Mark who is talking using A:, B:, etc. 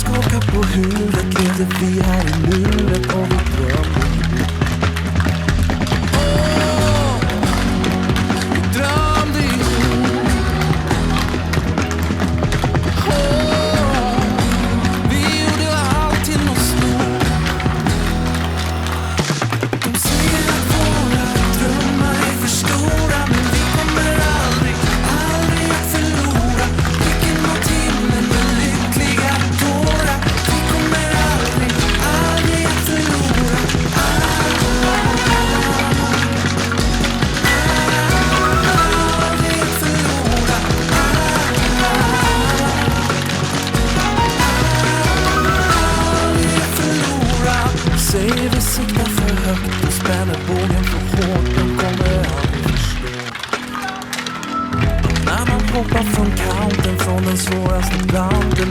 A: skakar på huvudet, levde vi här i nuet och vi drömde. Vi drömde ihop. Vi gjorde allt till något stort. De säger att våra drömmar är för stora, men vi kommer aldrig, aldrig att förlora. Vilken mot himlen med lyckliga tårar. Vi kommer aldrig, aldrig att förlora. Aldrig att förlora. Aldrig att förlora. Säger vi siktar för högt och spänner bågen för hårt, de kommer aldrig förstå. När man hoppar från kanten, från den svåraste branden,